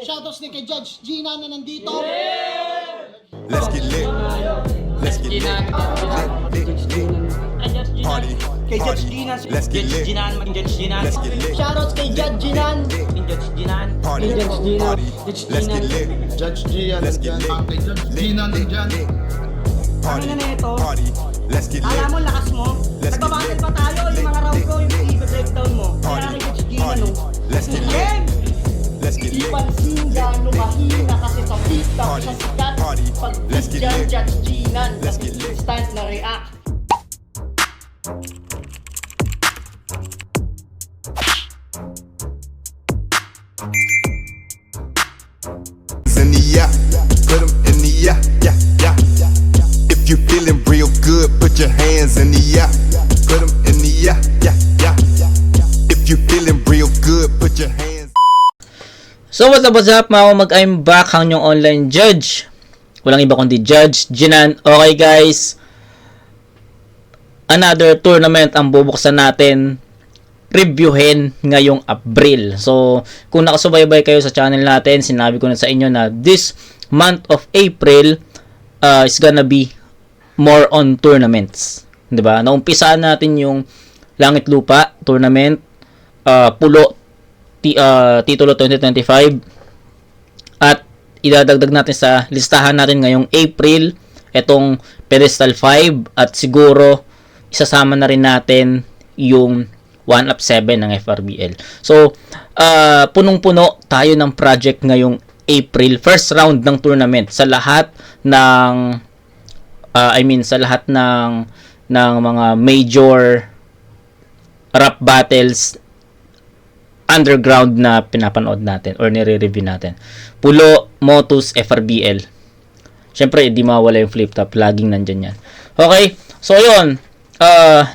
Shoutouts din kay Judge Gina na nandito. Let's get lit. Let's get lit. Party. Kay Judge Gina. Let's get lit. Let's get lit. Shoutouts kay Judge Ginan. Party. Party. Let's get lit. Judge Gian. Let's get lit. Judge Gina nandyan. Party. Ano na ito? Party. Let's get lit. Alam mo, lakas mo. Let's get Nagbabattle lit. pa tayo. Yung mga round ko, yung i-breakdown mo. Kaya Party. kay Judge Gina, Party. no? Let's get lit. Game! Let's get Di lit. pansin gano'ng mahina kasi sa TikTok Party. sa sikat. Party. Pag Let's get dyan, lit. Judge Ginan. Let's get lit. Instant na react. In the yeah, put 'em in the yeah, yeah, yeah. If you feeling real good, put your hands in the yeah, put 'em in the yeah, yeah, yeah. If you feeling real good, put your hands. So what's up mga kumag, I'm back, ang inyong online judge. Walang iba kundi Judge Ginan. Okay guys, another tournament ang bubuksan natin, reviewin ngayong April. So kung nakasubaybay kayo sa channel natin, sinabi ko na sa inyo na this month of April is gonna be more on tournaments, 'di ba? Naumpisaan natin yung Langit Lupa tournament, Pulo Titulo 2025, at idadagdag natin sa listahan natin ngayong April etong Pedestal 5, at siguro isasama na rin natin yung 1UP 7 ng FRBL. So punong-puno tayo ng project ngayong April, first round ng tournament sa lahat ng sa lahat ng mga major rap battles underground na pinapanood natin or nire-review natin. Pulo, Motus, FRBL. Syempre, di mawala yung flip top. Laging nandyan yan. Okay, so yun.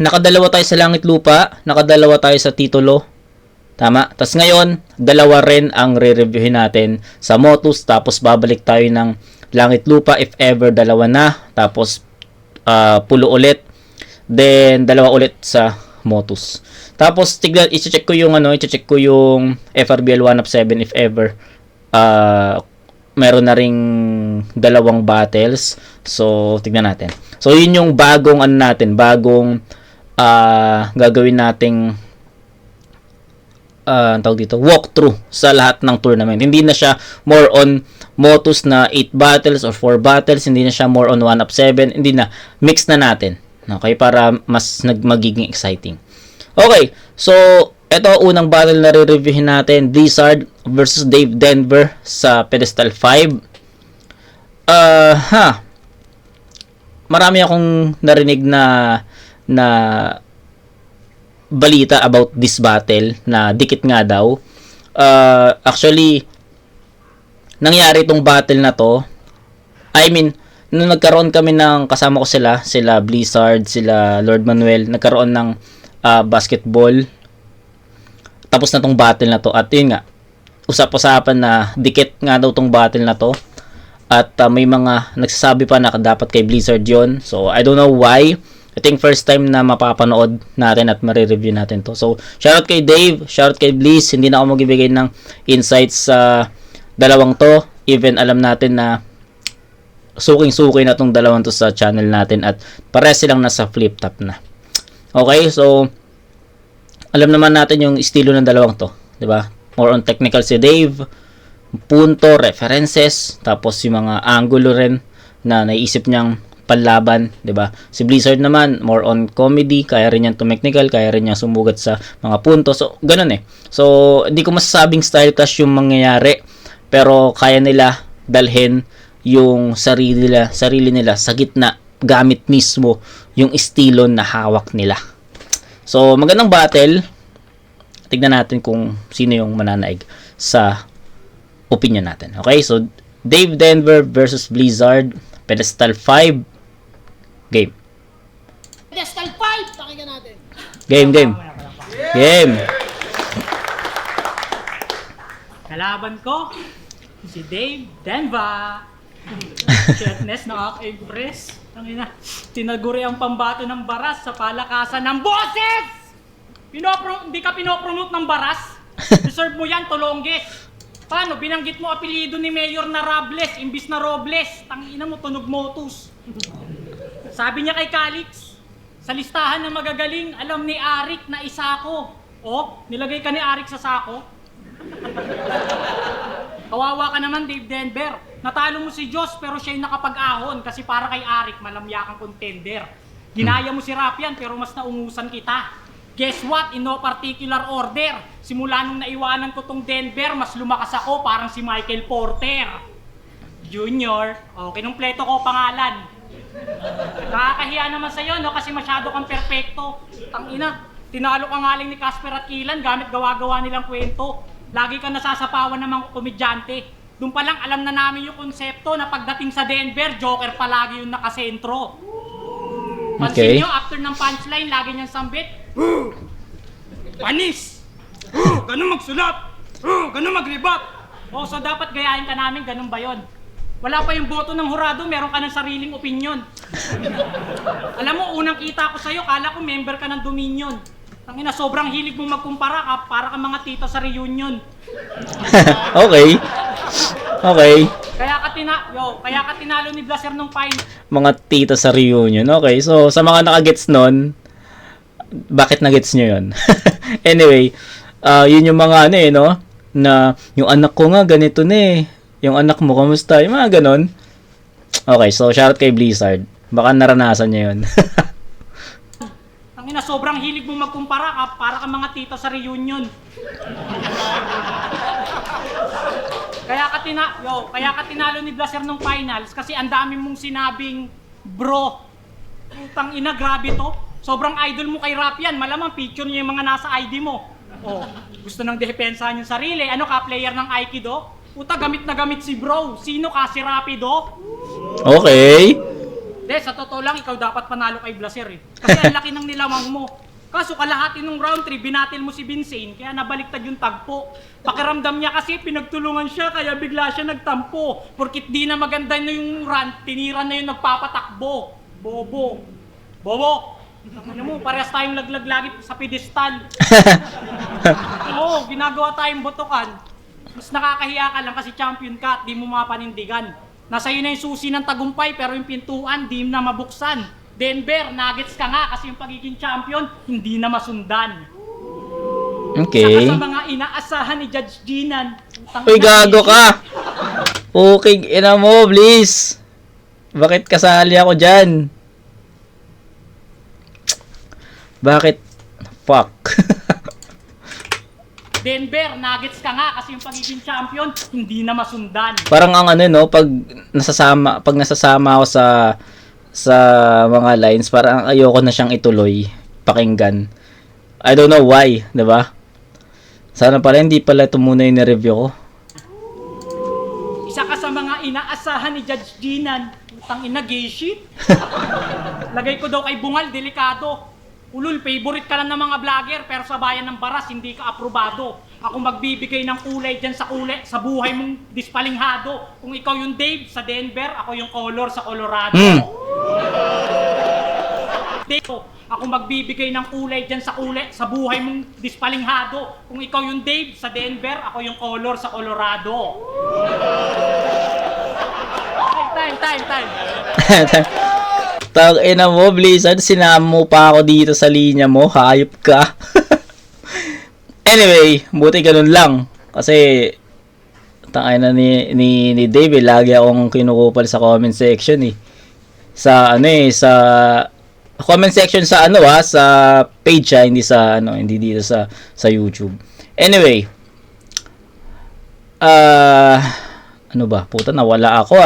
Nakadalawa tayo sa Langit Lupa. Nakadalawa tayo sa Titulo. Tama? Tapos ngayon, dalawa rin ang re-reviewin natin sa Motus. Tapos babalik tayo ng Langit Lupa if ever dalawa na. Tapos Pulo ulit. Then dalawa ulit sa Motus. Tapos i-check ko yung FRBL 1UP 7 if ever meron na ring dalawang battles. So tignan natin. So yun yung bagong gagawin nating tawag dito, walkthrough sa lahat ng tournament. Hindi na siya more on Motus na 8 battles or 4 battles, hindi na siya more on 1UP 7, hindi na, mix na natin. Okay, para mas magiging exciting. Okay, so ito unang battle na re-reviewin natin, Blizzard versus Dave Denver sa Pedestal 5. Marami akong narinig na balita about this battle na dikit nga daw. Actually, nangyari itong battle na to. Nung nagkaroon kami ng, kasama ko sila Blizzard, sila Lord Manuel, nagkaroon ng basketball. Tapos na tong battle na to. At yun nga, usap-usapan na dikit nga daw tong battle na to. At may mga nagsasabi pa na dapat kay Blizzard yon. So, I don't know why. I think first time na mapapanood natin at marireview natin to. So, shoutout kay Dave, shoutout kay Blizz. Hindi na ako magbibigay ng insights sa dalawang to. Even alam natin na suking-suki na tong dalawang to sa channel natin at pares silang nasa flip top na. Okay, so alam naman natin yung estilo ng dalawang to, 'di ba? More on technical si Dave, punto, references, tapos yung mga angulo rin na naisip niyang panlaban, 'di ba? Si Blizzard naman more on comedy, kaya rin niyang technical, kaya rin niyang sumugat sa mga punto. So, ganun eh. So, hindi ko masasabing style clash yung mangyayari, pero kaya nila dalhin yung sarili nila sa gitna gamit mismo yung estilo na hawak nila. So, magandang battle. Tignan natin kung sino yung mananaig sa opinion natin. Okay, so Dave Denver versus Blizzard, Pedestal 5. Game. Pedestal 5! Pakinggan natin. Game. Kalaban ko, si Dave Denver. Shirtness nakaka-impress. Tinaguri ang pambato ng baras sa palakasan ng boses! Hindi ka pinopromote ng baras. Deserve mo yan, Tolongges. Paano? Binanggit mo apelyido ni Mayor na Robles, imbis na Robles. Tangina mo, tunog motus. Sabi niya kay Calix, sa listahan ng magagaling, alam ni Arik na isa ako. Oh, nilagay ka ni Arik sa sako. Kawawa ka naman, Dave Denver. Natalo mo si Diyos pero siya yung nakapag-ahon kasi para kay Arik, malamyakang contender. Ginaya mo si Rapian pero mas naungusan kita. Guess what? In no particular order. Simula nung naiwanan ko tong Denver, mas lumakas ako parang si Michael Porter Junior. Okay, kinumpleto ko pangalan. Nakakahiya naman sa'yo, no? Kasi masyado kang perpekto. Tangina, tinalo ka ngaling ni Casper at Kilan gamit gawa-gawa nilang kwento. Lagi kang nasasapawan ng mga komedyante. Doon pa lang alam na namin yung konsepto na pagdating sa Denver, Joker palagi yung nakasentro. Pansin nyo, after ng punchline, lagi niyang sambit, panis! Ganun magsulat! Ganun maglibat! O, so dapat gayahin ka namin, ganun ba yun? Wala pa yung boto ng hurado, meron ka ng sariling opinion. Alam mo, unang kita ko sa'yo, kala ko member ka ng Dominion. Tangina, sobrang hilig mong magkumpara ka, para ka mga tita sa reunion. Okay. Okay. Kaya ka tinalo ni Blaser nung fine. Mga tita sa reunion. Okay, so sa mga nakagets nun, bakit nagets nyo yun? Anyway, yun yung mga ano no? Na yung anak ko nga ganito na eh. Yung anak mo, kamusta? Yung mga ganon. Okay, so shoutout kay Blizzard. Baka naranasan niya yun. Tangina, sobrang hilig mong magkumpara ka, para ka mga tita sa reunion. Kaya ka tinalo ni Blaser nung finals kasi ang dami mong sinabing, bro, putang ina, grabe to. Sobrang idol mo kay Rapian, malamang picture niya yung mga nasa ID mo. Oh, gusto nang depensahan yung sarili. Ano ka, player ng Aikido? Puta, gamit na gamit si bro. Sino ka, si Rapido? Okay. De, sa totoo lang, ikaw dapat panalo kay Blaser eh. Kasi ang laki ng nilamang mo. Kaso kalahati nung round 3, binatil mo si Vincent, kaya nabaliktad yung tagpo. Pakiramdam niya kasi pinagtulungan siya, kaya bigla siya nagtampo. Porkit di na maganda na yung run, tinira na yung nagpapatakbo. Bobo. Ano mo, parehas tayong laglag lagi sa pedestal. Oo, ginagawa tayong botokan. Mas nakakahiya ka lang kasi champion ka at di mo mapanindigan. Nasa iyo na yung susi ng tagumpay pero yung pintuan di na mabuksan. Denver, Nuggets ka nga kasi yung pagiging champion hindi na masundan. Okay. Saka sa mga inaasahan ni Judge Ginan. Uy, gago ka! Okay, ina mo, please. Bakit kasali ako dyan? Bakit? Fuck. Denver, Nuggets ka nga kasi yung pagiging champion hindi na masundan. Parang ang ano no, pag nasasama ako sa mga lines, parang ayoko na siyang ituloy, pakinggan. I don't know why, 'di ba? Sana pala hindi pala ito muna yung na-review ko. Isa ka sa mga inaasahan ni Judge Ginan. Utang ina, gay shit. Lagay ko daw kay Bungal, delikado. Ulul, favorite ka lang ng mga vlogger pero sa bayan ng Baras hindi ka aprobado. Ako magbibigay ng kulay dyan sa buhay mong dispalinghado. Kung ikaw yung Dave sa Denver, ako yung Color sa Colorado. Dave, ako magbibigay ng kulay dyan sa buhay mong dispalinghado. Kung ikaw yung Dave sa Denver, ako yung Color sa Colorado. Time. Tangina mo, Blizzard, sinama mo pa ako dito sa linya mo, hayop ka. Anyway, buti ganun lang. Kasi, tangina ni Dave, lagi akong kinukupal sa comment section eh. Sa comment section sa sa page hindi dito sa YouTube. Anyway, ano ba? Puta, nawala ako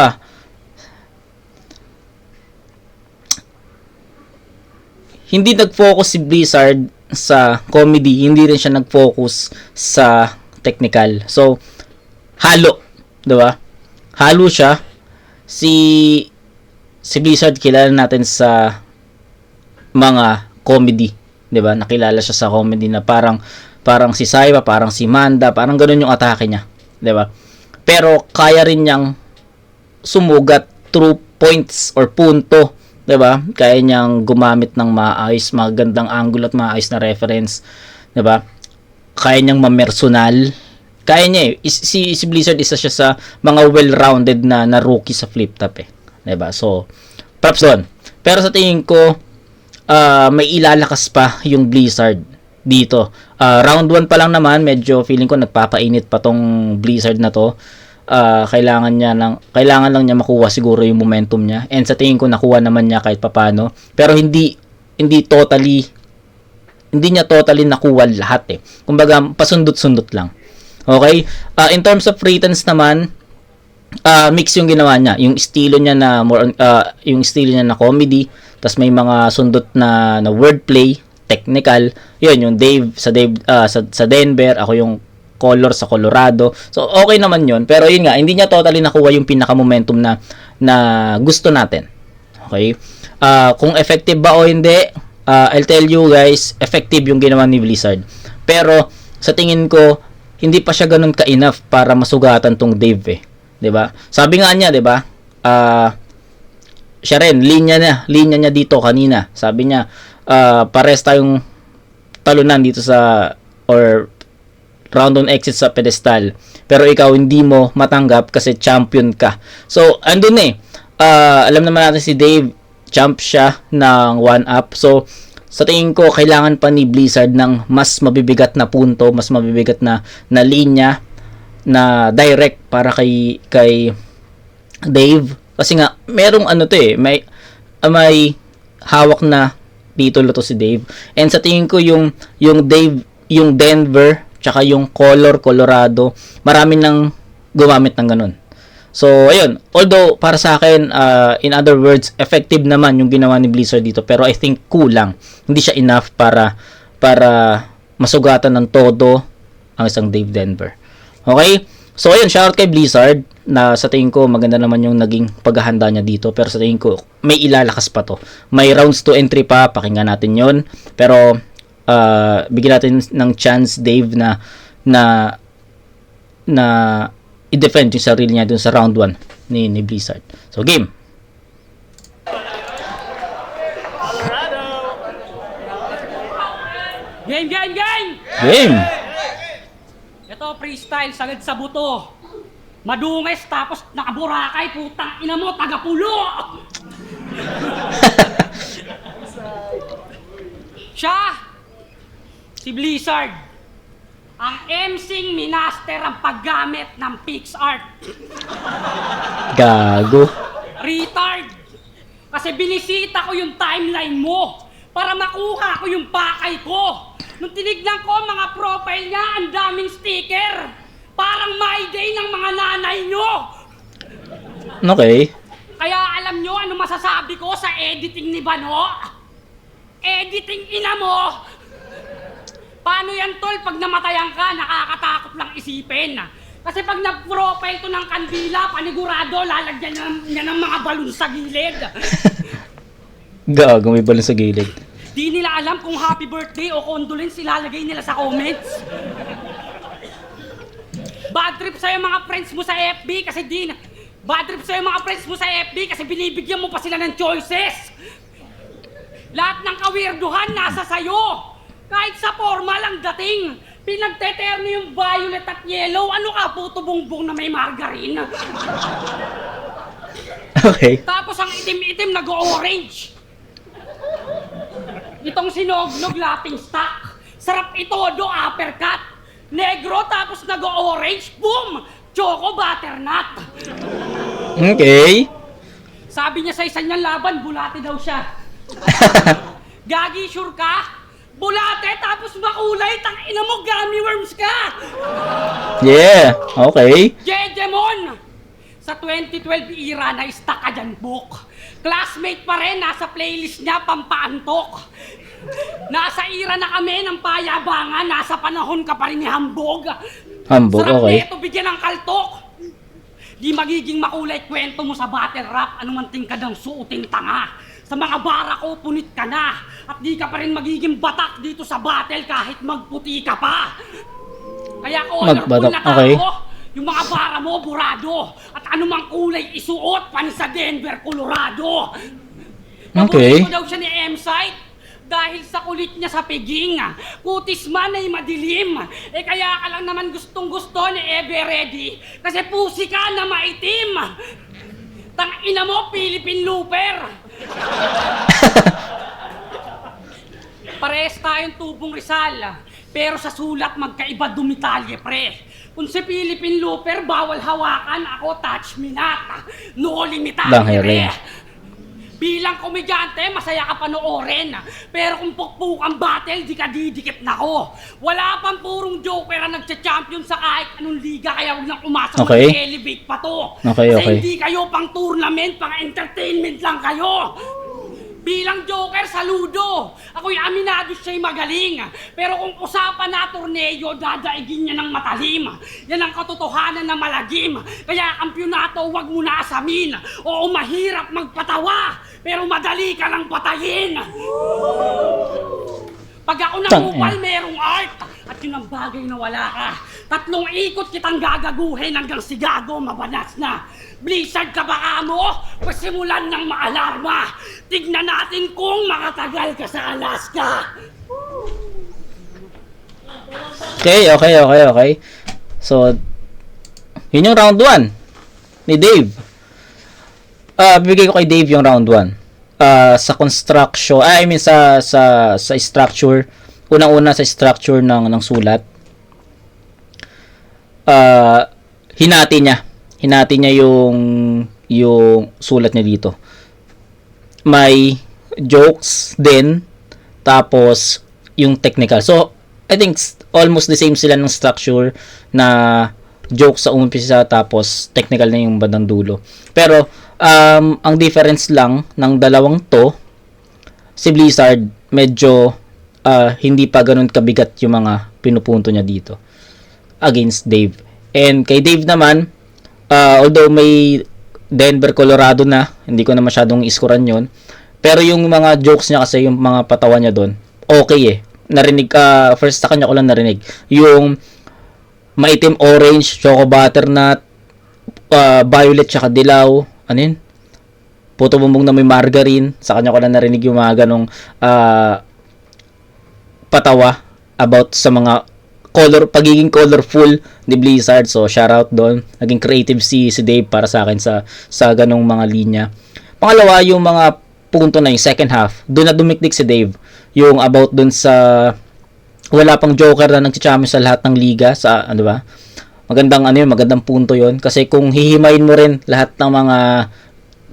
Hindi nag-focus si Blizzard sa comedy, hindi rin siya nag-focus sa technical. So, halo, 'di ba? Halo siya. Si Blizzard kilala natin sa mga comedy, 'di ba? Nakilala siya sa comedy na parang si Saiba, parang si Manda, parang ganoon yung atake niya, 'di ba? Pero kaya rin niyang sumugat through points or punto, 'di ba? Kaya niyang gumamit ng maayos, magandang angle at maayos na reference, 'di ba? Kaya niyang mamersonal, kaya niya eh. Si Blizzard isa siya sa mga well-rounded na rookie sa flip top eh. 'Di ba? So, props doon. Pero sa tingin ko, may ilalakas pa yung Blizzard dito. Round 1 pa lang naman, medyo feeling ko nagpapainit pa tong Blizzard na to. Kailangan lang niya makuha siguro yung momentum niya. And sa tingin ko nakuha naman niya kahit papaano. Pero hindi niya totally nakuha lahat eh. Kumbaga, pasundot-sundot lang. Okay? In terms of returns naman, mix yung ginawa niya. Yung estilo niya na yung estilo niya na comedy, tas may mga sundot na wordplay, technical. Yun, yung Dave sa Denver, ako yung Color sa Colorado. So okay naman yun, pero yun nga, hindi niya totally nakuha yung pinaka momentum na gusto natin. Okay? Kung effective ba o hindi, I'll tell you guys, effective yung ginawa ni Blizzard. Pero sa tingin ko, hindi pa siya ganun ka-enough para masugatan tong Dave eh. 'Di ba? Sabi nga niya, 'di ba? Siya rin, linya niya dito kanina. Sabi niya, pares tayong talunan dito or round on exit sa pedestal. Pero ikaw hindi mo matanggap kasi champion ka. So, andun eh. Alam naman natin si Dave, champ siya ng 1-up. So, sa tingin ko, kailangan pa ni Blizzard ng mas mabibigat na punto, mas mabibigat na linya, na direct para kay Dave. Kasi nga, merong may hawak na titulo to si Dave. And sa tingin ko, yung Dave, yung Denver, tsaka yung Colorado, marami nang gumamit ng ganun. So, ayun. Although, para sa akin, in other words, effective naman yung ginawa ni Blizzard dito. Pero I think kulang. Hindi siya enough para masugatan ng todo ang isang Dave Denver. Okay? So, ayun. Shoutout kay Blizzard na sa tingin ko, maganda naman yung naging paghahanda niya dito. Pero sa tingin ko, may ilalakas pa to. May rounds to entry pa. Pakinggan natin yon. Pero, bigyan natin ng chance Dave na i-defend yung sarili niya dun sa round 1 ni Blizzard. So game. Game. Ito freestyle sagad sa buto. Madungis tapos nakaburakay, putang ina mo, tagapulo. Siya si Blizzard, ang emsing minaster ang paggamit ng PixArt. Gago. Retard! Kasi binisita ko yung timeline mo para makuha ko yung pakay ko. Nung tinignan ko mga profile niya, ang daming sticker. Parang my day ng mga nanay nyo. Okay. Kaya alam nyo ano masasabi ko sa editing ni Bano? Editing ina mo! Paano yan, tol? Pag namatayan ka, nakakatakot lang isipin. Kasi pag nag-profile to ng kandila, panigurado, lalagyan niya ng mga balon sa gilid. Gago, may balon sa gilid. Di nila alam kung happy birthday o condolence ilalagay nila sa comments. Bad trip sa'yo mga friends mo sa FB kasi bad trip sa'yo mga friends mo sa FB kasi binibigyan mo pa sila ng choices. Lahat ng kawirduhan nasa sayo. Kahit sa formal ang dating, pinagteterno yung violet at yellow, ano ka, puto bongbong na may margarine? Okay. Tapos ang itim-itim nag-orange. Itong sinognog lapping stock. Sarap ito, uppercut. Negro tapos nag-orange, boom! Choco butternut. Okay. Sabi niya sa isa niyang laban, bulate daw siya. Gagi, sure ka? Bulate tapos makulay, tang ina mo, gummy worms ka! Yeah, okay. Jejemon! Sa 2012 era na stuck ka dyan, book. Classmate pa rin, nasa playlist niya, pampaantok. Nasa era na kami ng payabangan, nasa panahon ka pa rin ni Hambog. Hambog, Sarap okay. neto bigyan ng kaltok. Di magiging makulay kwento mo sa battle rap, anumanting ka daw suoting tanga. Sa mga bara ko, punit ka na. At di ka pa rin magiging batak dito sa battle kahit magputi ka pa. Kaya colorful na tao, okay. Yung mga bara mo, burado. At anumang kulay isuot, pan sa Denver, Colorado. Okay. Paborito daw siya ni M-Site. Dahil sa kulit niya sa piging, kutis man ay madilim. Eh kaya ka lang naman gustong gusto ni Ever Ready. Kasi pusi ka na maitim. Tangina mo, Philippine Looper. Parehas tayong tubong Rizal. Pero sa sulat magkaiba dumitalye, pre. Kung si Philippine Looper, bawal hawakan. Ako, touch me not. No limitalye, pre. Bilang komedyante, masaya ka panoorin. Pero kung pukpukang battle, di ka didikit na ko. Wala pang purong joker ang nagcha-champion sa kahit anong liga, kaya huwag nang umasa mag-elevate pa to. Kasi hindi kayo pang tournament, pang entertainment lang kayo. Bilang joker, saludo. Ako'y aminado siya'y magaling. Pero kung usapan na torneo, dadaigin niya ng matalim. Yan ang katotohanan na malagim. Kaya kampyonato, wag mo na asamin. Oo, mahirap magpatawa, pero madali ka lang patayin. Pag ako nangupal, merong art. At yun ang bagay na wala ka. 3 ikot kitang gagaguhin hanggang si Gago mabanas na. Blizzard ka baka mo? Pasimulan ng maalarma. Tignan natin kung makatagal ka sa Alaska. Okay. So, yun yung round 1 ni Dave. Bibigay ko kay Dave yung round 1. Sa construction, sa structure. Unang-una sa structure ng sulat. Hinati niya yung sulat niya dito. May jokes din, tapos yung technical. So, I think almost the same sila ng structure, na jokes sa umpisa tapos technical na yung bandang dulo. Pero ang difference lang ng dalawang to, si Blizzard medyo hindi pa ganun kabigat yung mga pinupunto niya dito against Dave. And kay Dave naman, although may Denver, Colorado na, hindi ko na masyadong iskuran yon. Pero yung mga jokes niya kasi, yung mga patawa niya doon, okay eh. Narinig, first sa kanya ko lang narinig. Yung maitim orange, choco butternut, violet tsaka dilaw, ano yun? Puto bumbong na may margarine. Sa kanya ko lang narinig yung mga ganong patawa about sa mga pagiging colorful ni Blizzard. So shout out doon. Naging creative si Dave para sa akin sa ganong mga linya. Pangalawa, yung mga punto na yung second half, doon na dumikdik si Dave. Yung about doon sa wala pang joker na nagcha-champion sa lahat ng liga, sa ano ba? Magandang punto 'yon kasi kung hihimayin mo rin lahat ng mga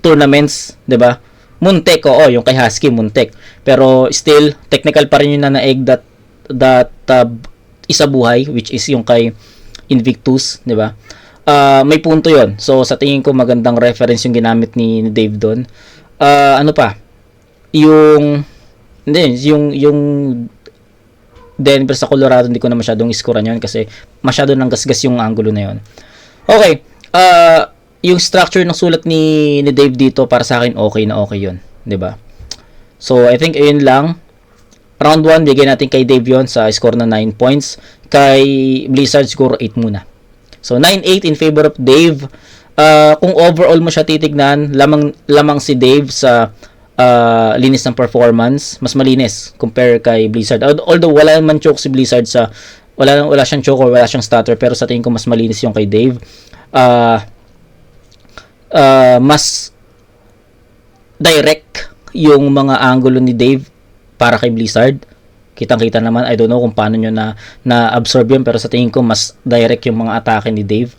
tournaments, 'di ba? Muntek, yung kay Husky muntek. Pero still technical pa rin yung naeg that isa buhay, which is yung kay Invictus, 'di ba? May punto 'yon. So sa tingin ko magandang reference yung ginamit ni Dave doon. Ano pa? Yung Denver sa Colorado, hindi ko na masyadong iskuran 'yon kasi masyado nang gasgas yung angulo na 'yon. Okay. Yung structure ng sulat ni Dave dito para sa akin okay 'yon, 'di ba? So I think ayun lang. Round 1, bigyan natin kay Dave yon sa score na 9 points. Kay Blizzard, score 8 muna. So, 9-8 in favor of Dave. Kung overall mo siya titignan, lamang si Dave sa linis ng performance. Mas malinis compare kay Blizzard. Although, wala naman choke si Blizzard sa... Wala siyang choke or wala siyang stutter. Pero sa tingin ko, mas malinis yung kay Dave. Mas direct yung mga angulo ni Dave para kay Blizzard. Kitang-kita naman, I don't know kung paano nyo na-absorb yun, pero sa tingin ko mas direct yung mga atake ni Dave.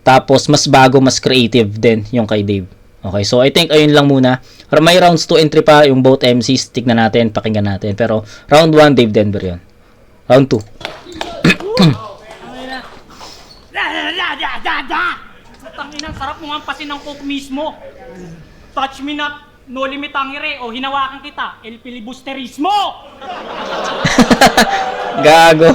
Tapos mas bago, mas creative din yung kay Dave. Okay, so I think ayun lang muna. May rounds 2 and 3 pa yung both MCs, tignan natin, pakinggan natin. Pero round 1, Dave Denver yun. Round 2. Tangina, sarap mo nga pasin ng coke mismo. Touch me not. No limit ang ire o hinawakan kita, el filibusterismo! Gago.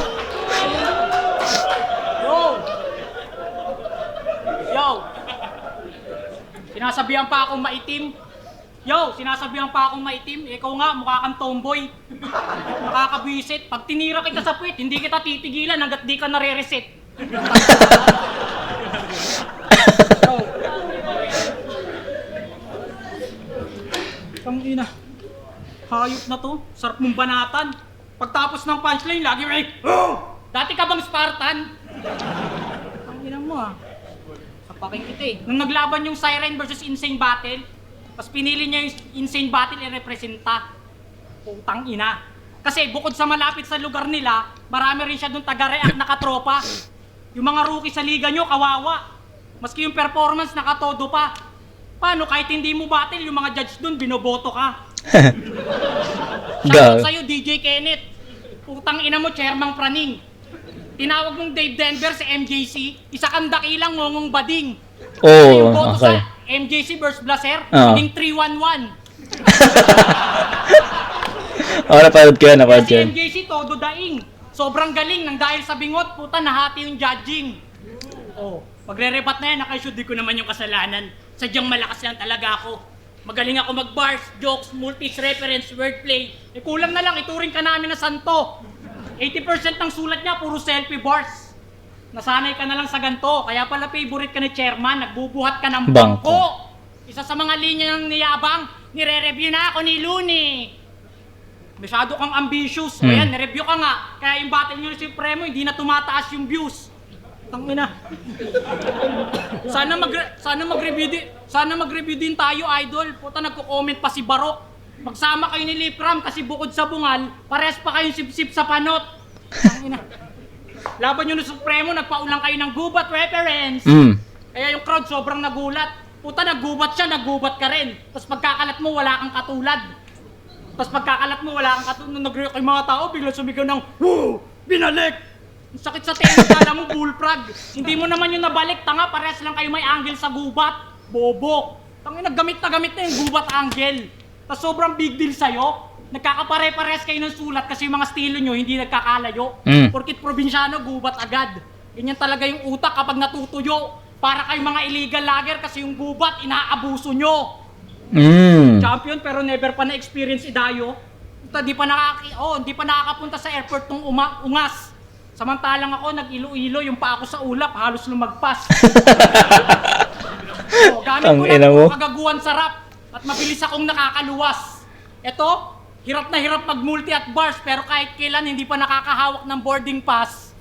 Yo! Sinasabihan pa akong maitim. Ikaw nga, mukha kang tomboy. Nakakabwisit. Pag tinira kita sa puwit, hindi kita titigilan hanggat di ka nare-reset. Hayop na to. Sarap mong banatan. Pagtapos ng punchline, lagi may, oh! Dati ka bang Spartan? Ang ina mo ah. Sapakin kita eh. Nung naglaban yung Siren versus Insane Battle, pas pinili niya yung Insane Battle i-representa. Putang ina. Kasi bukod sa malapit sa lugar nila, marami rin siya doon taga-react na katropa. Yung mga rookie sa liga nyo, kawawa. Maski yung performance nakatodo pa. Paano kahit hindi mo battle, yung mga judge doon, binoboto ka. Shoutout sa'yo, DJ Kenneth. Putang ina mo, Chairman Praning. Tinawag mong Dave Denver sa MJC, isa kang dakilang ngongong bading. Oh, yung boto okay. sa MJC versus Blaser, Oh. naging 3-1-1. Oh, napanood ko yun, napanood ko Kasi yun. MJC, todo daing. Sobrang galing nang dahil sa bingot, puta, nahati yung judging. Oh, magre-rebat na yan, nakaisyo, di ko naman yung kasalanan. Sadyang malakas lang talaga ako. Magaling ako mag-bars, jokes, multis, reference, wordplay. Eh kulang na lang, ituring ka namin na santo. 80% ng sulat niya, puro selfie bars. Nasanay ka na lang sa ganto, kaya pala favorite ka ni chairman, nagbubuhat ka ng Bangko. bangko. Isa sa mga linya ng niyabang, nire-review na ako ni Looney. Masyado kang ambitious. O yan, nireview ka nga. Kaya yung battle nyo si Supremo, hindi na tumataas yung views. Tangina. Sana mag-review din tayo, idol. Puta, nagko-comment pa si Barok. Magsama kayo ni Lipram kasi bukod sa bungal, pares pa kayong sip-sip sa panot. Tangina. Laban nyo ng Supremo, nagpaulang kayo ng gubat reference. Kaya yung crowd sobrang nagulat. Puta, naggubat siya, naggubat ka rin. Tapos pagkakalat mo, wala kang katulad. Nung nag-react yung mga tao, bigla sumigaw ng, woo! Binalik! Ang sakit sa tenga, kala mo bullfrog. Hindi mo naman yung nabalik, tanga, pares lang kayo may angle sa gubat. Bobo. Tangina, gamit na yung gubat angle. Tapos sobrang big deal sa'yo. Nagkakapare-pares kayo ng sulat kasi yung mga estilo nyo hindi nagkakalayo. Porkit probinsyano, gubat agad. Ganyan talaga yung utak kapag natutuyo. Para kayong mga illegal logger kasi yung gubat, inaabuso nyo. Champion pero never pa na-experience idayo. Di pa nakakapunta sa airport ng ungas. Samantalang ako, nag-ilo-ilo yung pa ako sa ulap, halos lumagpas. Gamit ko lang kagaguhan sarap at mabilis akong nakakaluwas. Eto, hirap na hirap mag-multi at bars pero kahit kailan hindi pa nakakahawak ng boarding pass.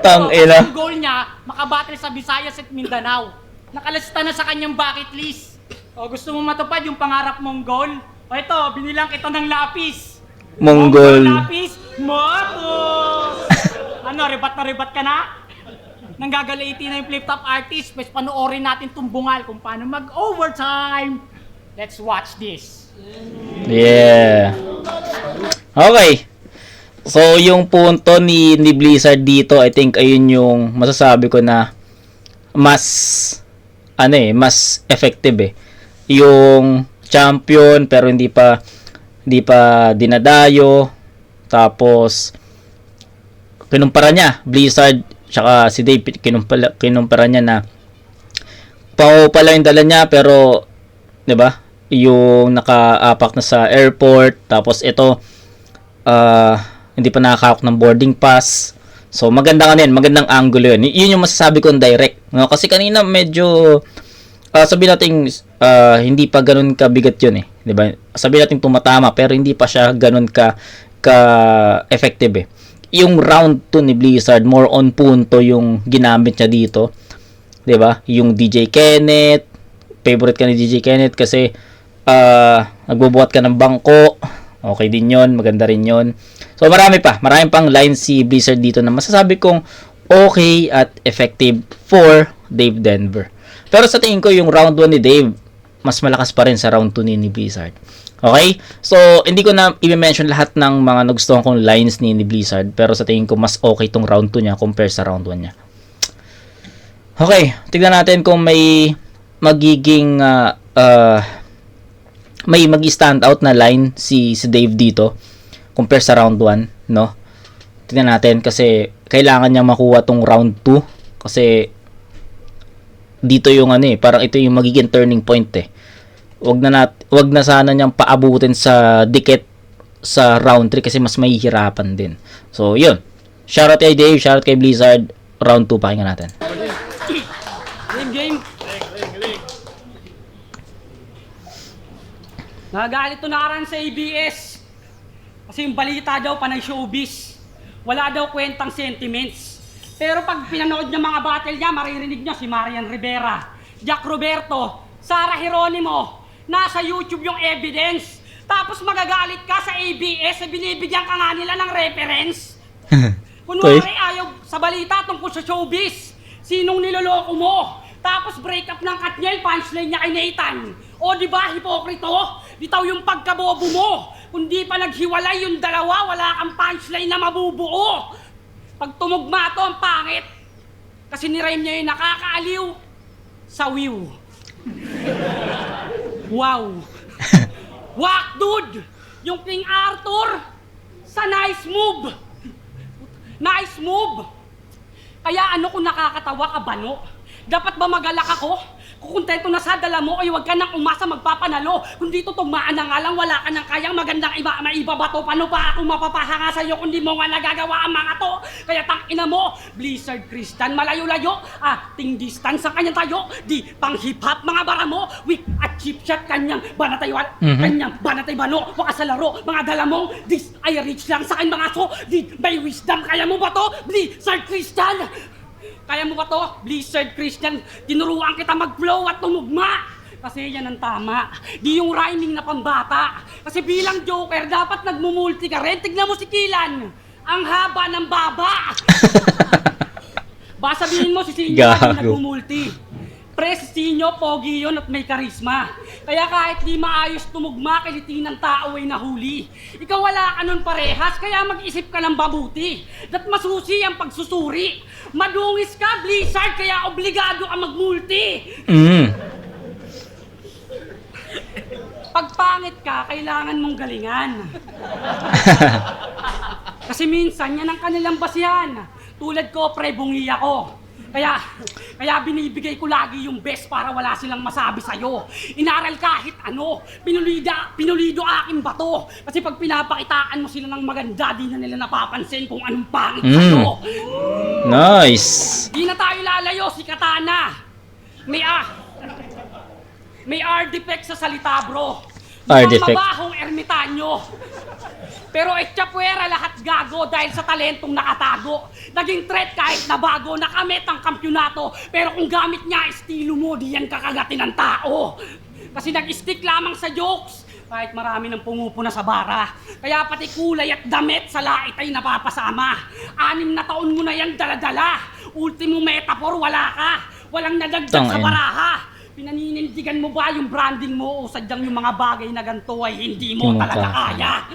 Ang goal niya, makabattle sa Visayas at Mindanao. Nakalista na sa kanyang bucket list. O gusto mo matupad yung pangarap mong goal? O ito, binilang kita ng lapis. Mongol. Lapis, motos! Ano, rebat ka na? Nanggagalaiti na yung flip-top artist. Mas panoorin natin itong bungal kung paano mag-overtime. Let's watch this. Yeah. Okay. So, yung punto ni Blizzard dito, I think ayun yung masasabi ko na mas effective eh. Yung champion pero hindi pa dinadayo, tapos kinumpara niya Blizzard tsaka si Dave, kinumpara niya na pala yung dala niya pero 'di ba yung naka-apak na sa airport, tapos ito hindi pa nakakahawak ng boarding pass. So magandang angulo yun. Yun yung masasabi kong direct, no? Kasi kanina medyo sabihin natin hindi pa ganun kabigat yun eh, 'di ba? Sabihin natin tumatama pero hindi pa siya ganun ka effective eh. Yung round 2 ni Blizzard, more on punto yung ginamit niya dito, 'di ba? Yung DJ Kenneth, favorite ka ni DJ Kenneth kasi nagbubuhat ka ng bangko. Okay din yon, maganda rin yon. So marami pang lines si Blizzard dito na masasabi kong okay at effective for Dave Denver. Pero sa tingin ko yung round 1 ni Dave mas malakas pa rin sa round 2 ni Blizzard. Okay? So hindi ko na i-mention lahat ng mga nagustuhan kong lines ni Blizzard, pero sa tingin ko mas okay tong round 2 niya compare sa round 1 niya. Okay, tignan natin kung may magiging may mag-stand out na line si Dave dito compare sa round 1, no? Tingnan natin kasi kailangan niya makuha tong round 2 kasi dito yung parang ito yung magiging turning point eh. Wag na sana niyang paabutin sa dikit sa round 3 kasi mas mahihirapan din. So, yun. Shoutout kay Dave, shoutout kay Blizzard. Round 2 pakinggan natin. Game. Nagagalit to nakaraan sa ABS. Kasi yung balita daw panay showbiz. Wala daw kwentang sentiments. Pero pag pinanood niya mga battle niya, maririnig niya si Marian Rivera, Jack Roberto, Sarah Geronimo. Nasa YouTube yung evidence. Tapos magagalit ka sa ABS, binibigyan ka nga nila ng reference. Kunwari ayaw sa balita tungkol sa showbiz. Sinong niloloko mo? Tapos break up ng Katniel, punchline niya kay Nathan. O di ba, hipokrito? Bitaw yung pagkabobo mo. Kung di pa naghiwalay yung dalawa, wala kang punchline na mabubuo. Pag tumugma to, ang pangit. Kasi nirime niya yung nakakaaliw sa wiw. Wow. Wak, dude! Yung King Arthur sa nice move. Nice move. Kaya ano kung nakakatawa ka, Bano? Dapat ba magalak ako? Kukontento na sa dala mo ay huwag ka nang umasa magpapanalo. Kung dito tumaan na nga lang, wala ka nang kayang magandang maibabato. Paano pa ako mapapahanga sa'yo kung di mo nga nagagawa ang mga to? Kaya tangina mo, Blizzard Christian, malayo-layo, ting distance ang kanyang tayo. Di pang hip-hop mga bara mo, weak at cheap shot kanyang banatay kanyang banatay bano. Waka sa laro, mga dala mong, this ay rich lang sa akin mga so. Di may wisdom, kaya mo ba to? Blizzard Christian! Kaya mo ba to, Blizzard Christian? Tinuruan kita mag-flow at tumugma. Kasi yan ang tama. Di yung rhyming na pambata. Kasi bilang Joker, dapat nagmumulti ka rin. Tignan mo si Kilan. Ang haba ng baba. Ba sabihin mo si Sinyo ang nagmumulti. Pre, si Sinyo, pogi yun at may karisma. Kaya kahit di maayos tumugma, kiliti ng tao ay nahuli. Ikaw wala ka nun parehas, kaya mag-isip ka ng mabuti. Dat masusi ang pagsusuri. Madungis ka, Blizzard, kaya obligado ka magmulti. Pag pangit ka, kailangan mong galingan. Kasi minsan yan ang kanilang basihan. Tulad ko, pre, bungi ako. Kaya binibigay ko lagi yung best para wala silang masabi sa'yo. Inaral kahit ano, pinulido aking bato. Kasi pag pinapakitaan mo sila ng maganda, di na nila napapansin kung anong pangit sa'yo. Nice! Di na tayo lalayo, si Katana. May R defect sa salita, bro. R defect. Mabahong ermitanyo. Pero etchapuera lahat gago dahil sa talentong nakatago. Naging threat kahit na bago, nakamit ang kampyonato. Pero kung gamit niya estilo mo, di yan kakagatin ng tao. Kasi nag-stick lamang sa jokes, kahit marami nang pumupuna sa bara. Kaya pati kulay at damit sa lait ay napapasama. 6 na taon mo na yan daladala. Ultimo metaphor, wala ka. Walang nadagdag sa baraha. Pinaninindigan mo ba yung branding mo o sadyang yung mga bagay na ganito ay hindi mo talaga kaya?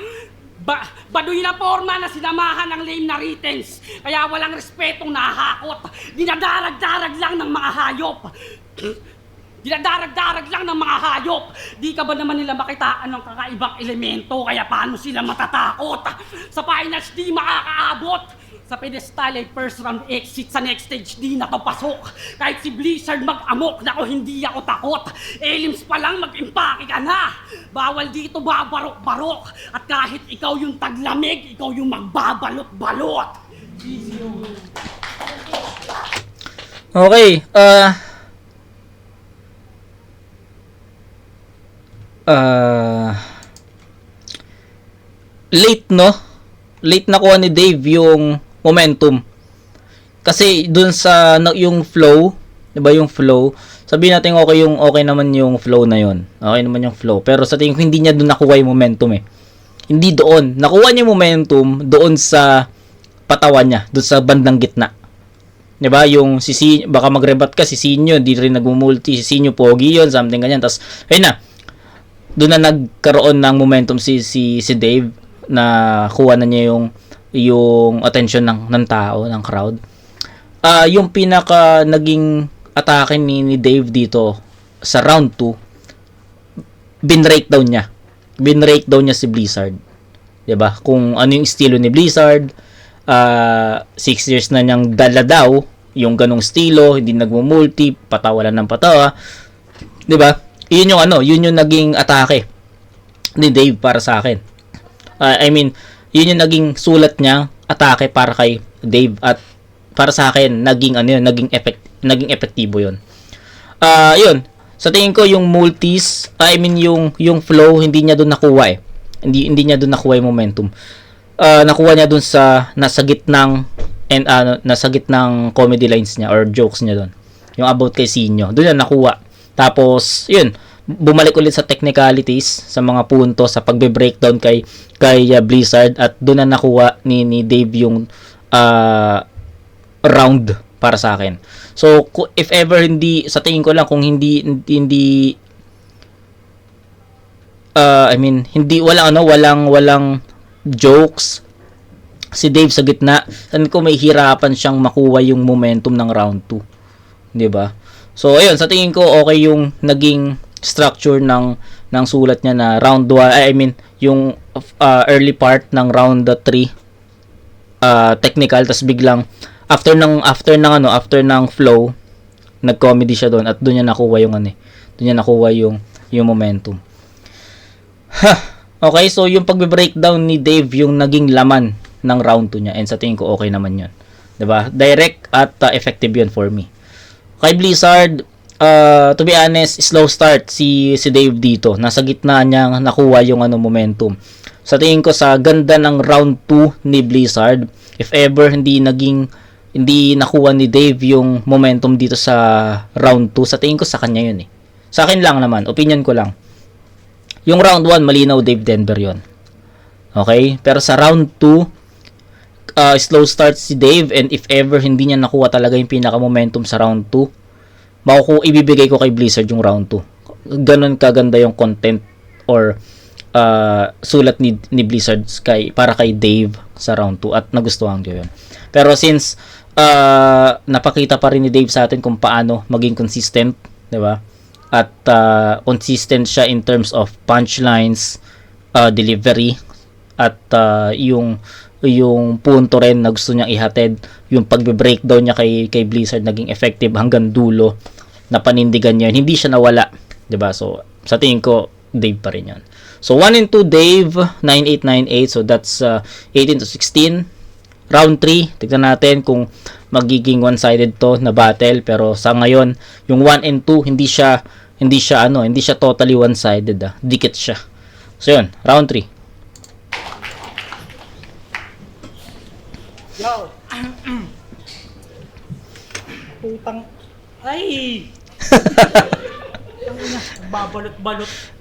Baduy na forma na sinamahan ng lame na writtens. Kaya walang respetong nahahakot. Dinadarag-darag lang ng mga hayop. Dinadarag-darag lang ng mga hayop. Di ka ba naman nila makitaan ng kakaibang elemento? Kaya paano sila matatakot? Sa finals di makakaabot. Sa pedestal ay first round exit, sa next stage di na to pasok. Kahit si Blizzard mag-amok, nako hindi ako takot. Elims pa lang mag-impake ka na. Bawal dito babarok-barok. At kahit ikaw yung taglamig, ikaw yung magbabalot-balot. Okay, late no? Late nakuha ni Dave yung momentum. Kasi dun sa yung flow, 'di ba yung flow? Sabihin natin okay naman yung flow na yon. Okay naman yung flow. Pero sa tingin ko hindi niya doon nakuha yung momentum eh. Hindi doon. Nakuha niya yung momentum doon sa patawan niya, doon sa bandang gitna. 'Di ba? Yung baka magrebat ka si Sinyo, di rin nagmumulti, si Sinyo pogi yon, something ganyan. Tapos ayun na. Doon na nagkaroon ng momentum si Dave na kuha na niya yung attention ng tao, ng crowd. Yung pinaka naging atake ni Dave dito sa round 2, binreakdown niya si Blizzard. 'Di ba? Kung ano yung estilo ni Blizzard, 6 years na niyang dala daw yung ganong estilo, hindi nagmumulti, patawalan ng patawa. 'Di ba? Yun yung naging atake ni Dave para sa akin. Yun yung naging sulat niya, atake para kay Dave, at para sa akin naging epektibo 'yun. Yun. sa tingin ko yung multis, I mean yung flow hindi niya doon nakuha eh. Hindi niya doon nakuha yung momentum. Nakuha niya doon sa nasa gitnang comedy lines niya or jokes niya doon. Yung about kay Sinyo. Doon yan nakuha. Tapos, yun, bumalik ulit sa technicalities, sa mga punto, sa pagbe-breakdown kay Blizzard, at doon na nakuha ni Dave yung round para sa akin. So, if ever hindi, sa tingin ko lang, kung hindi walang jokes si Dave sa gitna, san ko may hirapan siyang makuha yung momentum ng round 2. 'Di ba? So, ayun, sa tingin ko okay yung naging structure ng sulat niya na round 1, yung early part ng round 3 technical, tas biglang after ng flow, nag-comedy siya doon at doon niya nakuha yung momentum. Okay, so yung pagbe-breakdown ni Dave yung naging laman ng round 2 niya, and sa tingin ko okay naman yun. 'Di ba? Direct at effective yun for me. Kay Blizzard, to be honest, slow start si Dave dito. Nasa gitna niya nakuha yung momentum. Sa tingin ko sa ganda ng round 2 ni Blizzard, if ever hindi nakuha ni Dave yung momentum dito sa round 2, sa tingin ko sa kanya yun eh. Sa akin lang naman, opinion ko lang. Yung round 1, malinaw Dave Denver yon. Okay? Pero sa round 2, slow start si Dave, and if ever hindi niya nakuha talaga yung pinaka-momentum sa round 2, ibibigay ko kay Blizzard yung round 2. Ganon kaganda yung content or sulat ni Blizzard para kay Dave sa round 2, at nagustuhan ko yun. Pero since napakita pa rin ni Dave sa atin kung paano maging consistent, 'di ba? At consistent siya in terms of punchlines, delivery, at yung punto rin na gusto niyang ihatid, yung pagbe-breakdown niya kay Blizzard naging effective hanggang dulo, na panindigan niya, hindi siya nawala, 'di ba? So sa tingin ko Dave pa rin 'yan. So 1 and 2 Dave, 9898, so that's 18-16. Round 3, tignan natin kung magiging one-sided to na battle, pero sa ngayon yung 1 and 2 hindi siya totally one-sided, dikit siya. So yun, round 3. Yo! Putang... Ay! Babalot-balot.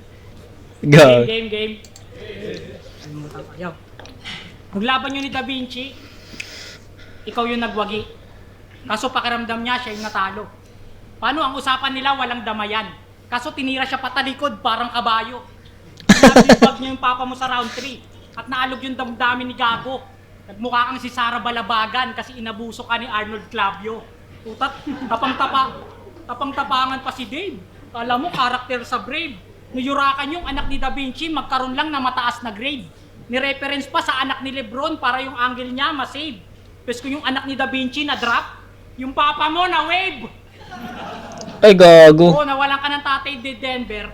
Go. Game. Yo. Maglaban nyo ni Da Vinci, ikaw yung nagwagi. Kaso pakiramdam niya, siya yung natalo. Paano ang usapan nila, walang damayan. Kaso tinira siya patalikod, parang kabayo. Nabibag niya yung papa mo sa round 3. At naalog yung damdamin ni Gago. Nagmukha kang si Sara Balabagan kasi inabuso ka ni Arnold Clavio. Utat, tapang-tapangan pa si Dave. Alam mo, karakter sa Brave. Nuyurakan yung anak ni Da Vinci, magkaroon lang na mataas na grade. Ni-reference pa sa anak ni Lebron para yung angle niya ma-save. Pes ko yung anak ni Da Vinci na drop, yung papa mo na wave. Ay, gago. Oo, nawalan ka ng tatay di Denver.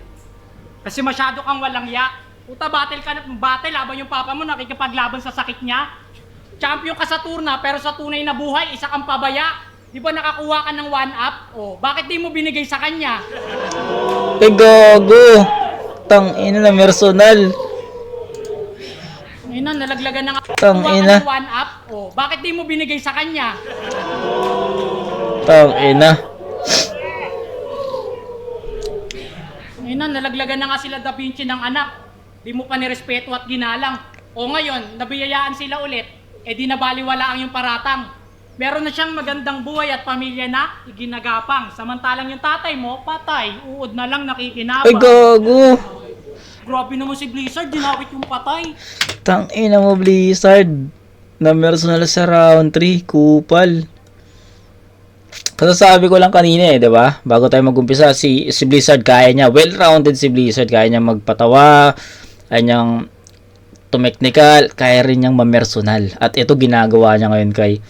Kasi masyado kang walang ya. Puta, battle habang yung papa mo nakikipaglaban sa sakit niya. Champion ka sa turna, pero sa tunay na buhay, isa kang pabaya. Di ba nakakuha ka ng 1-up? Oh, bakit di mo binigay sa kanya? Ay, gago. Tangina na personal. Ngayon, nalaglagan na nga. Tangina. Kuha ka ng 1-up? Oh, bakit di mo binigay sa kanya? Tangina. Ngayon, nalaglagan na nga sila Da Vinci ng anak. Di mo pa nirespeto at ginalang. O ngayon, nabiyayaan sila ulit. Eh di nabaliwala ang yung paratang. Meron na siyang magandang buhay at pamilya na iginagapang. Samantalang yung tatay mo, patay. Uod na lang nakikinabang. Ay, gago. Grabe naman si Blizzard, dinawit yung patay. Tangina mo, Blizzard. Na personal sa round 3, kupal. Kasasabi ko lang kanina eh, 'di ba? Bago tayo mag-umpisa, si Blizzard kaya niya, well-rounded si Blizzard, kaya niya magpatawa, kaya niyang tumeknikal, kaya rin niyang mamersonal. At ito ginagawa niya ngayon kay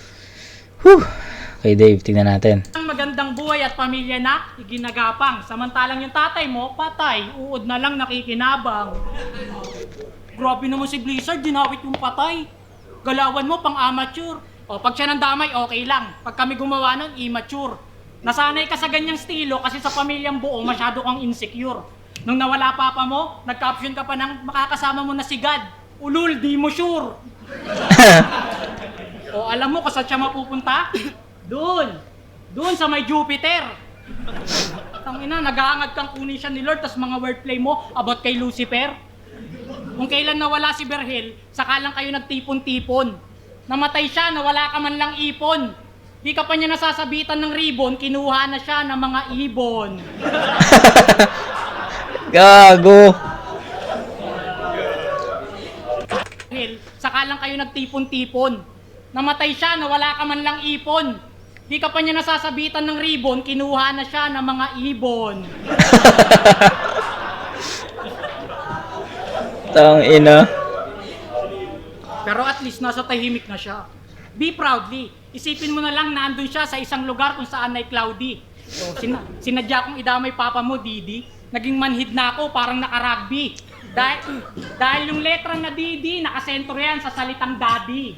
Dave, tingnan natin. Ang magandang buhay at pamilya na iginagapang. Samantalang yung tatay mo, patay. Uod na lang nakikinabang. Grabe naman si Blizzard, dinawit yung patay. Galawan mo pang amateur. O pag siya nang damay, okay lang. Pag kami gumawa nun, immature. Nasanay ka sa ganyang estilo kasi sa pamilyang buo masyado kang insecure. Nung nawala papa mo, nag-caption ka pa ng makakasama mo na si God. Ulul, di mo sure. O alam mo kung saan siya mapupunta? Doon sa may Jupiter. Tangina, nag-aangad kang kunin siya ni Lord, tas mga wordplay mo about kay Lucifer. Kung kailan nawala si Berhel, saka lang kayo nagtipon-tipon. Namatay siya, nawala ka man lang ipon. Di ka pa niya nasasabitan ng ribbon, kinuha na siya ng mga ibon. Gago. Berhel, saka lang kayo nagtipon-tipon. Namatay siya, nawala ka man lang ipon. Di ka pa niya nasasabitan ng ribbon, kinuha na siya ng mga ibon. Tang ina. Pero at least nasa tahimik na siya. Be proudly. Isipin mo na lang na andun siya sa isang lugar kung saan ay cloudy. So, sinadya kong idamay papa mo, Didi. Naging manhid na ako, parang naka-rugby. Dahil yung letra na Didi, nakasentro yan sa salitang daddy.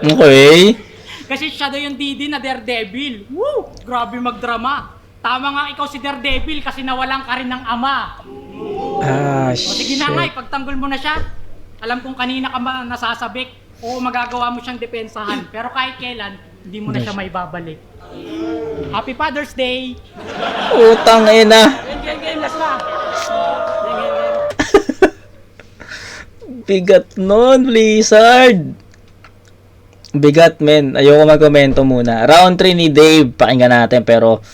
Okay. Kasi siya daw yung Didi na Daredevil. Woo! Grabe magdrama. Tama nga ikaw si Daredevil kasi nawalan ka rin ng ama. Ah, O sige na nga, ipagtanggol mo na siya. Alam kong kanina ka ba nasasabik o magagawa mo siyang depensahan. Pero kahit kailan, hindi mo na siya may babalik. Happy Father's Day! Utang ina. Game, last na! Bigat nun, Blizzard. Bigat, men. Ayoko magkomento muna. Round 3 ni Dave. Pakinggan natin. Pero,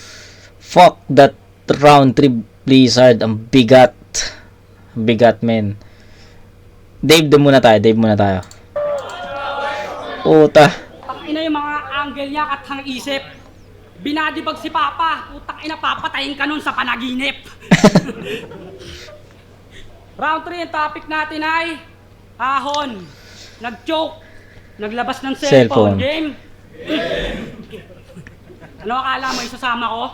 fuck that round 3, Blizzard. Ang bigat. Bigat, men. Dave muna tayo. Puta. Ina yung mga angle niya at hang isip. Binadibag si Papa. Putang ina, papatayin ka nun sa panaginip. Round 3, ang topic natin ay ahon. Nag-choke. Naglabas ng Cellphone. cellphone. Game. Ano akala mo isasama ko?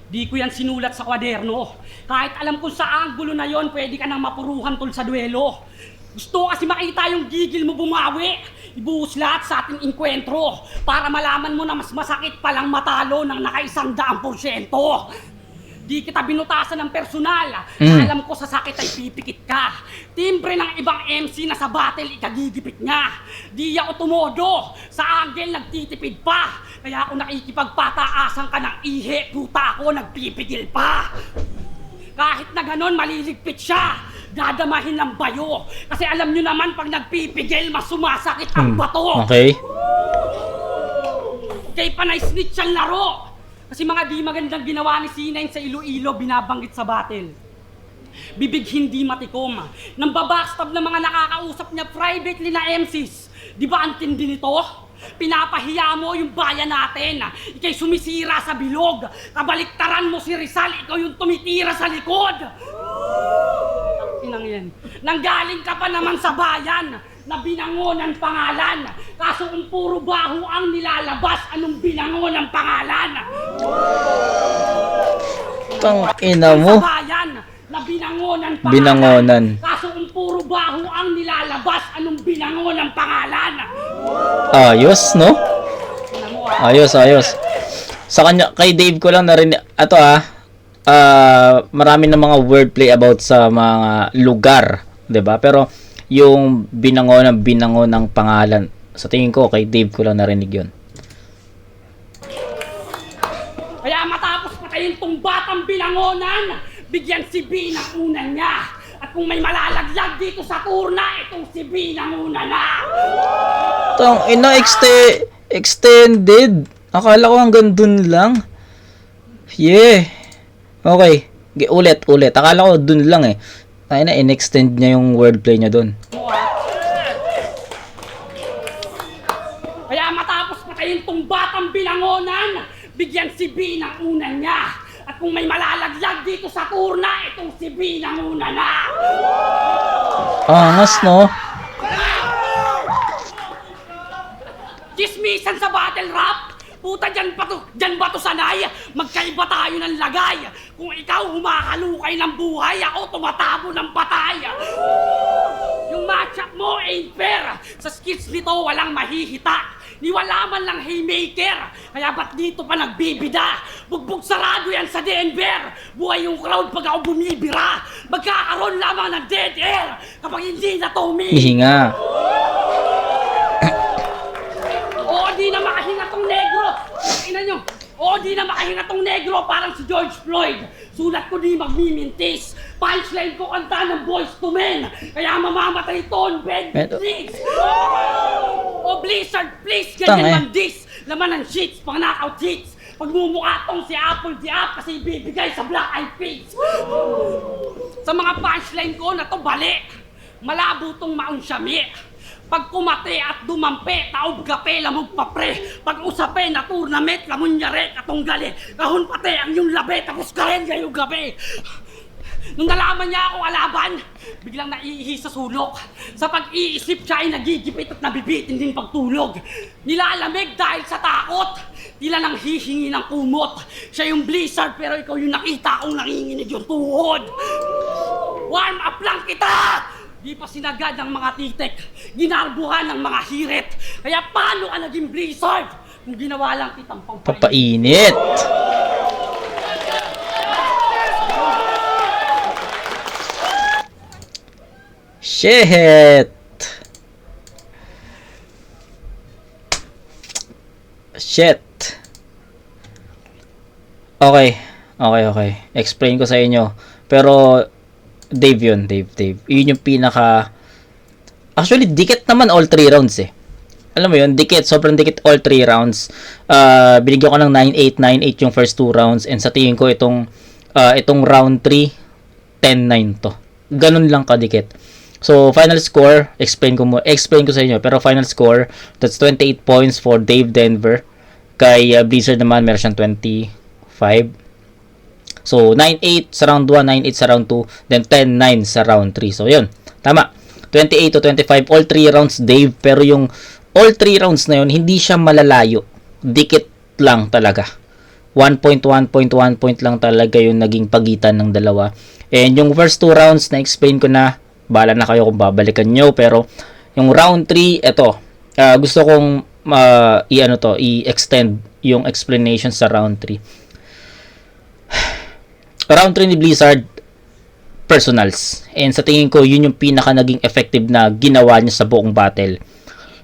Di ko yan sinulat sa kwaderno. Kahit alam kung sa anggulo na yon, pwede ka nang mapuruhan tol sa duelo. Gusto ko kasi makita yung gigil mo bumawi. Ibuhos lahat sa ating inkwentro para malaman mo na mas masakit palang matalo ng naka-100%. Di kita binutasan ng personal. Alam ko sa sakit ay pipikit ka. Timbre ng ibang MC na sa battle ikagigipit niya. Di ako tumodo. Sa angle nagtitipid pa. Kaya ako nakikipagpataasan ka ng ihe, puta ako nagpipigil pa. Kahit na ganon maliligpit siya. Dadamahin ng bayo. Kasi alam nyo naman pag nagpipigil mas sumasakit ang bato. Okay. Okay, panay snitch ang laro. Kasi mga di magandang ginawa ni C9 sa Iloilo binabanggit sa battle. Bibig hindi matikom. Nang babackstab ng mga nakakausap niya privately na MCs. Di ba ang tindi nito? Pinapahiya mo yung bayan natin. Ika'y sumisira sa bilog. Kabaliktaran mo si Rizal, ikaw yung tumitira sa likod. Inang yan. Nanggaling ka pa naman sa bayan na binango ng pangalan. Kaso kung puro baho ang nilalabas, anong binango ng pangalan? Tang ina mo. Sa bayan na binango ng pangalan. Binangonan. Kaso kung puro baho ang nilalabas, anong binango ng pangalan? Ayos, no? Ayos. Sa kanya, kay Dave ko lang narinig, marami na mga wordplay about sa mga lugar, 'di ba? Pero yung binango ng pangalan, sa tingin ko kay Dave ko lang narinig 'yon. Kaya matapos patayin tong batang binangonan, bigyan si B ng una niya. At kung may malalaglag dito sa turna, itong si B ng una na. Tang ina, extended. Akala ko hanggang dun lang. Yeah. Okay. Ulit. Akala ko dun lang eh. Tayo na, in-extend niya yung wordplay niya dun. Kaya matapos patayin tong batang binangonan, bigyan si B ng una niya. At kung may malalaglag dito sa turna, itong si B ng una na. Angas, no? Chismisan sa battle rap? Puta, dyan ba to sanay? Magkaiba tayo ng lagay. Kung ikaw humahalukay ng buhay, ako tumatabo ng patay. Yung matchup mo ain't fair. Sa skills nito walang mahihita. Ni wala man lang haymaker. Kaya ba't dito pa nagbibida? Bugbog sarado yan sa Denver. Buhay yung crowd pag ako bumibira. Magkakaroon lamang ng dead air kapag hindi na to me. Hihinga. Oo, di na makahinga tong negro. Ina nyo. Oo, di na makahinga tong negro parang si George Floyd. Sulat ko di magmimintis. Punchline ko kanta ng Boys to Men. Kaya mamamatay to on bed, please. O Blizzard, please, ganyan man this. Laman ng sheets, pang knockout hits. Pagmumukha tong si Apple the App kasi ibibigay sa Black Eyed Peas. Sa mga punchline ko na to balik. Malabo tong maunsyami. Pag kumate at dumampe, taob gape, lamog papre. Pag usape na tournament, lamunyare, katong gali. Kahon pate ang yung labe, tapos karen ngayong gabi. Nung nalaman niya ako alaban, biglang naiihi sa sulok. Sa pag-iisip siya ay nagigipit at nabibitin din pagtulog. Nilalamig dahil sa takot. Tila nang hihingi ng kumot. Siya yung Blizzard pero ikaw yung nakita kong nanginginig yung tuhod. Warm up lang kita! Di pa sinagad ng mga titik, ginarbuhan ng mga hirit. Kaya paano ka naging Blizzard kung ginawa lang kitang Papainit. Shit. Shit. Okay. Explain ko sa inyo. Pero Dave yun, Dave. Yun yung pinaka... Actually, dikit naman all 3 rounds eh. Alam mo yun, dikit, sobrang dikit all 3 rounds. Binigyan ko ng 9-8 yung first 2 rounds. And sa tingin ko itong round 3, 10-9 to. Ganun lang kadikit. So, final score, explain ko sa inyo. Pero final score, that's 28 points for Dave Denver. Kay Blizzard naman, meron siyang 25. So, 9-8 sa round 1, 9-8 sa round 2, then 10-9 sa round 3. So, yun. Tama. 28 to 25, all 3 rounds, Dave. Pero yung all 3 rounds na yun, hindi siya malalayo. Dikit lang talaga. 1 point lang talaga yung naging pagitan ng dalawa. And yung first 2 rounds, na-explain ko na. Bahala na kayo kung babalikan nyo. Pero, yung round 3, eto. Gusto kong i-extend yung explanation sa round 3. Round 3 ni Blizzard, personals. And sa tingin ko, yun yung pinaka naging effective na ginawa niya sa buong battle.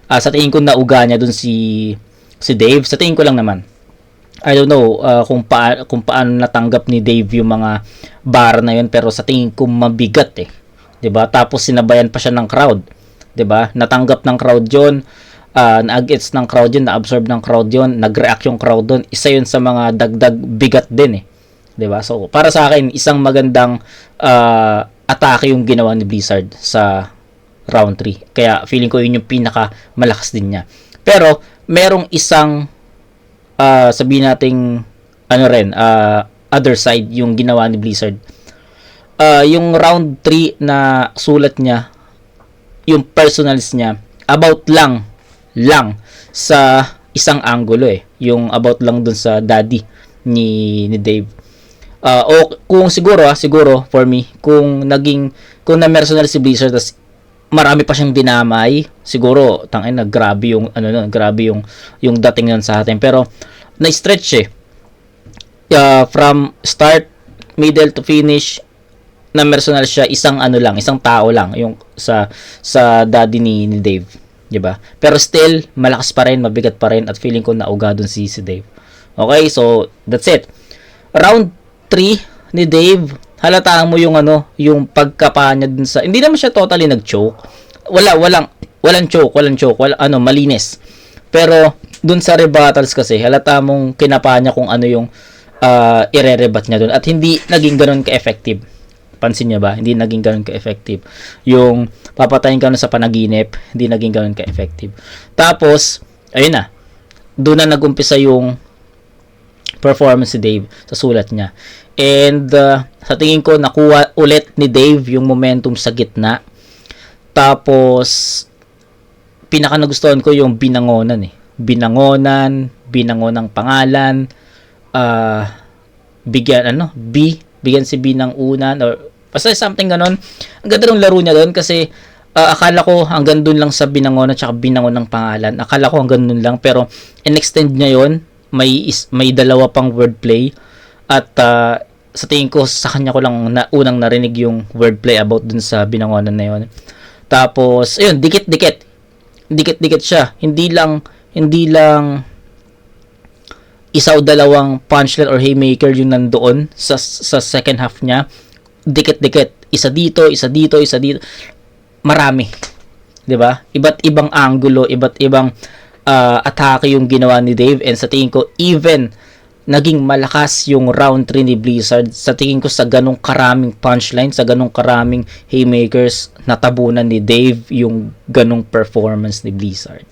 Sa tingin ko, nauga niya dun si Dave. Sa tingin ko lang naman. I don't know kung paano natanggap ni Dave yung mga bar na yun. Pero sa tingin ko, mabigat eh. 'Di ba? Tapos sinabayan pa siya ng crowd. 'Di ba? Natanggap ng crowd yun. Na-gets ng crowd yun. Na-absorb ng crowd yun. Nag-react yung crowd yun. Isa yun sa mga dagdag bigat din eh. 'Di ba? So, para sa akin, isang magandang atake yung ginawa ni Blizzard sa round 3. Kaya feeling ko yun yung pinaka malakas din niya. Pero merong isang sabihin nating other side yung ginawa ni Blizzard. Yung round 3 na sulat niya, yung personals niya, about lang sa isang angulo eh. Yung about lang dun sa daddy ni Dave. O kung siguro for me, kung na-personal si Blizzard tas marami pa siyang dinamay, siguro grabe yung dating nun sa atin. Pero na-stretch eh. From start, middle to finish, na-personal siya isang tao lang yung sa daddy ni Dave, 'di ba? Pero still malakas pa rin, mabigat pa rin at feeling ko nauga dun si Dave. Okay, so that's it. Round 3 ni Dave, halataan mo yung yung pagkapa niya dun sa, hindi naman siya totally nag-choke. Walang choke, malinis. Pero dun sa rebuttals kasi, halata mong kinapa niya kung ano yung ire-rebat niya dun at hindi naging ganoon ka-effective. Pansin niyo ba? Hindi naging ganoon ka-effective. Yung papatayin ka sa panaginip, hindi naging ganoon ka-effective. Tapos, ayun na. Doon na nag-umpisa yung performance si Dave sa sulat niya. And sa tingin ko, nakuha ulit ni Dave yung momentum sa gitna. Tapos, pinaka nagustuhan ko yung binangonan eh. Binangonang pangalan, bigyan si B ng unan, or basta something ganon. Ang ganda ng laro niya doon kasi akala ko hanggang dun lang sa binangon at saka binangon ng pangalan. Akala ko hanggang dun lang, pero in-extend niya yun. May dalawa pang wordplay. At sa tingin ko, sa kanya ko lang unang narinig yung wordplay about dun sa binangonan na yun. Tapos, ayun, dikit-dikit. Dikit-dikit siya. Hindi lang isa o dalawang punchline or haymaker yung nandoon sa second half niya. Dikit-dikit. Isa dito. Marami. 'Di ba? Iba't ibang angulo, iba't ibang atake yung ginawa ni Dave, and sa tingin ko even naging malakas yung round 3 ni Blizzard. Sa tingin ko sa ganong karaming punchline, sa ganong karaming haymakers, natabunan ni Dave yung ganong performance ni Blizzard.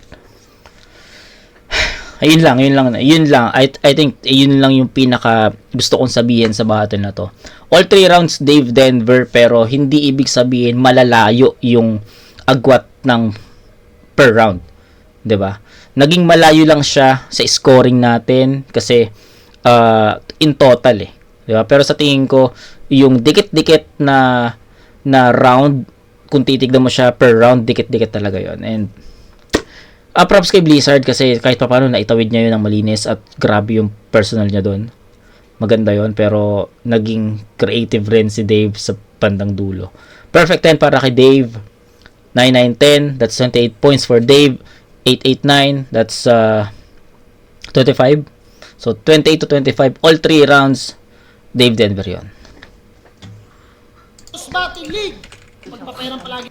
Ayun lang. I think yun lang yung pinaka gusto kong sabihin sa battle na to. All 3 rounds Dave Denver, pero hindi ibig sabihin malalayo yung agwat ng per round. 'Di ba? Naging malayo lang siya sa scoring natin kasi in total 'di ba? Pero sa tingin ko yung dikit-dikit na round, kung titignan mo siya per round, dikit-dikit talaga 'yon. And props kay Blizzard kasi kahit papaano naitawid niya yun ng malinis at grabe yung personal niya doon. Maganda yon, pero naging creative rin si Dave sa bandang dulo. Perfect 10 para kay Dave. 9-9-10, that's 28 points for Dave. 8-8-9, that's 25. So 28 to 25, all 3 rounds Dave Denver yon. Battle League. Magpapayaran palagi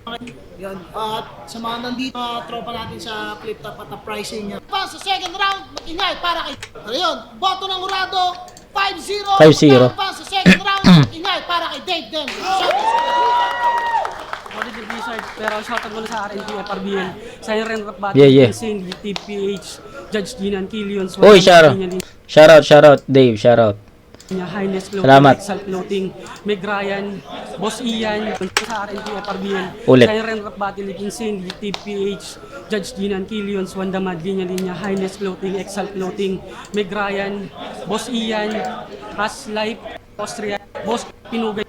yan. At sa mga nandito, tropa natin sa Flip Top at na pricing niya. Pa sa second round, mag-ingay para kay... Pero yun, boto ng Urado, 5-0. 5-0. Pa sa second round, mag-ingay para kay Dave Denver. Sorry to Blizzard, pero shoutout muna sa RNT, FRBL, sa Ren Rock Battle, Yeah. Insane, TPH, Judge Ginan, Killions, Uy, shout out Dave, shout out. Highness Floating, Salamat. Exalt Floating, Meg Ryan, Boss Ian, sa RNT, FRBL, Ulit. sa Ren Rock Battle, Insane, TPH, Judge Ginan, Killions, Wanda Mad, Linya, Highness Floating, Exalt Floating, Meg Ryan, Boss Ian, Ras Life, Austria, Boss Pinugay.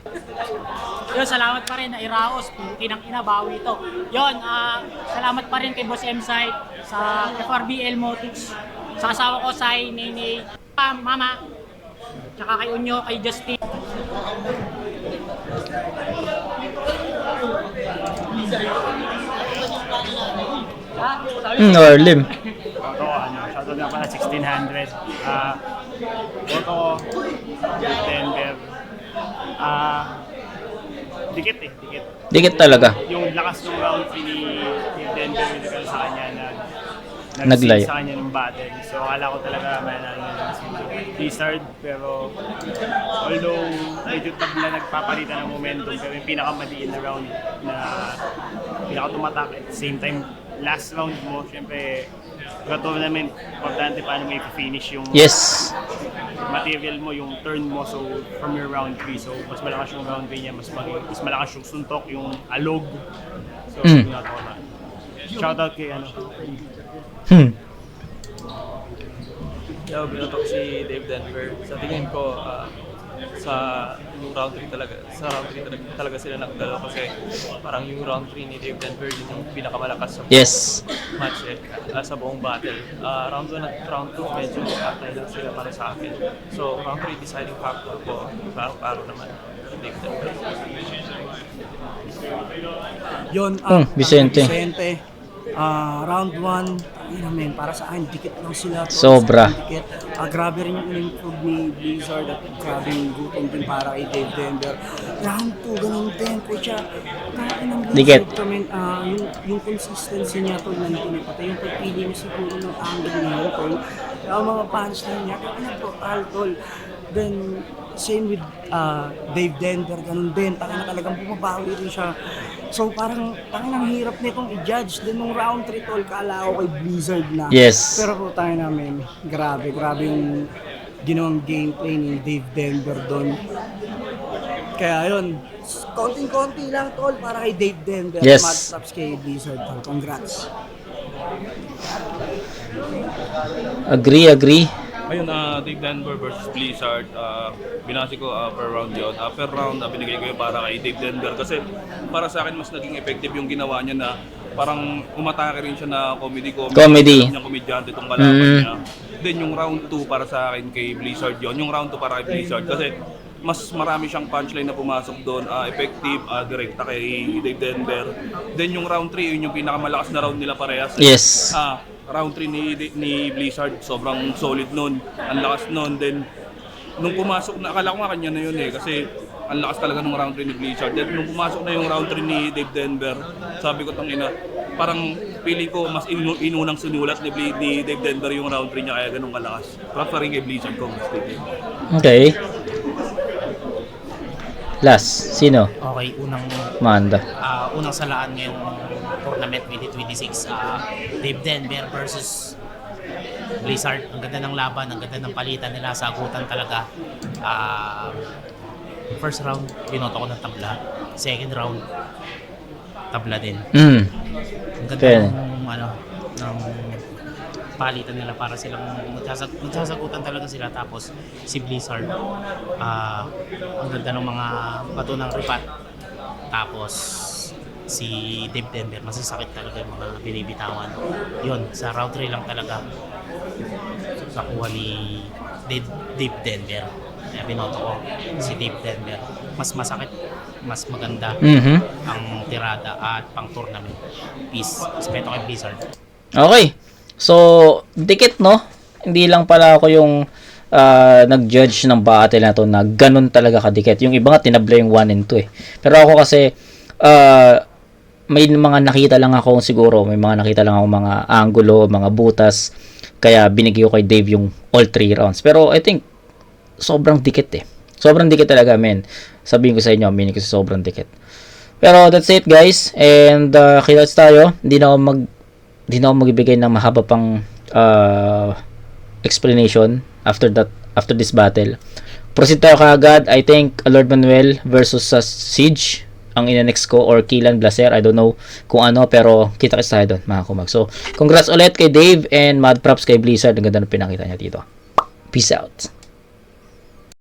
Yun, salamat pa rin na Iraos, kinang inabawi ito. Yun, salamat pa rin kay Boss M-Site, sa FRBL Motives, sa asawa ko, Sai, Nene, Mama, tsaka kay Unyo, kay Justin. Orlim. Boto ko, shoutout nga pala 1600. Boto ko, Denver. Dikit. Dikit talaga. Yung lakas ng round 3 ni Denver yung nagano sa kanya Naglayo. sa kanya ng battle. So akala ko talaga mananalo na si Blizzard, pero although medyo tabla nagpapalitan ng momentum, pero yung pinakamaliin na round na pinakatumatak at the same time last round mo, syempre tournament, importante paano mo i-finish yung Yes. material mo, yung turn mo, so from your round 3, so mas malakas yung round 3 niya, mas malakas yung suntok, yung alog. So yun ako na. Shoutout kay Yo, binotok si Dave Denver. Sa tingin ko, sa round 3 talaga sila nagdalo kasi parang yung round 3 ni Dave Denver yun yung pinakamalakas sa Yes. match sa buong battle. Round 1 at round 2 medyo atay lang sila para sa akin. So round 3 deciding factor ko, paro naman Dave Denver. Yun, Vicente. Round 1, para sa akin, dikit lang sila. Sobra. Dikit. Grabe rin yung in-improve ni Blizzard at grabe yung gutom din para kay Dave Denver. Round 2, ganun din. Kaya grabe ng Dikit. Blizzard, yung consistency niya to nandun. Pati yung pagpili niya siguro ng angle niya. Yung mga punchline niya, kaya brutal, tol. Then, same with Dave Denver, ganun din. Talagang bumabawi rin siya. So parang ang hirap nitong i-judge. Then nung round 3 tol, kala ko kay Blizzard na. Yes. Pero namin, grabe yung ginawang gameplay ni Dave Denver doon. Kaya yun, konting-konti lang tol para kay Dave Denver. Yes. Mad props kay Blizzard tol. Congrats. Agree. Ayun, Dave Denver versus Blizzard. Binasi ko per round yun. Per round, binigay ko yung para kay Dave Denver kasi para sa akin mas naging effective yung ginawa niya na parang umatake rin siya na comedy. Niyang komedyante itong kalaban niya. Then yung round 2 para sa akin kay Blizzard yun. Yung round 2 para kay Blizzard kasi mas marami siyang punchline na pumasok doon, effective, direkta kay Dave Denver. Then yung round 3, yun yung pinakamalakas na round nila parehas. Yes. Round 3 ni Blizzard, sobrang solid nun, ang lakas nun. Then nung pumasok na, akala ko nga kanya na yun kasi ang lakas talaga nung round 3 ni Blizzard. Then nung pumasok na yung round 3 ni Dave Denver, sabi ko tangina, parang pili ko mas inunang sinulat ni Dave Denver yung round 3 niya kaya ganun kalakas. Props pa rin kay Blizzard ko. Okay. Last, sino? Okay, Manda. unang salaan ngayong tournament 2026, Dave Denver versus Blizzard. Ang ganda ng laban, ang ganda ng palitan nila, sagutan talaga. First round, binoto ko ng tabla. Second round, tabla din. Ang ganda ng palitan nila para silang magsasagutan talaga sila. Tapos si Blizzard, ang ganda ng mga bato ng ripat. Tapos si Dave Denver, masasakit talaga yung mga binibitawan. Yun, sa round 3 lang talaga nakuha ni Dave Denver. Kaya binoto ko si Dave Denver. Mas masakit, mas maganda ang tirada at pang tournament. Peace. Respeto kay Blizzard. Okay. So, dikit, no? Hindi lang pala ako yung nag-judge ng battle na to na ganun talaga kadikit. Yung iba nga tinabla yung 1 and 2 eh. Pero ako kasi may mga nakita lang ako siguro, may mga nakita lang ako mga angulo, mga butas. Kaya binigay ko kay Dave yung all 3 rounds. Pero I think sobrang dikit eh. Sobrang dikit talaga, men. Sabihin ko sa inyo, meaning ko sobrang dikit. Pero that's it, guys. And kita-kits tayo. Hindi na ako magbibigay ng mahaba pang explanation after this battle. Proceed tayo kaagad. I think Lord Manuel versus Siege ang ina-next ko, or Killan Blaser, I don't know kung ano, pero kita-kits tayo doon, mga kumag. So, congrats ulit kay Dave and mad props kay Blizzard. Ang ganda ng pinakita niya dito. Peace out.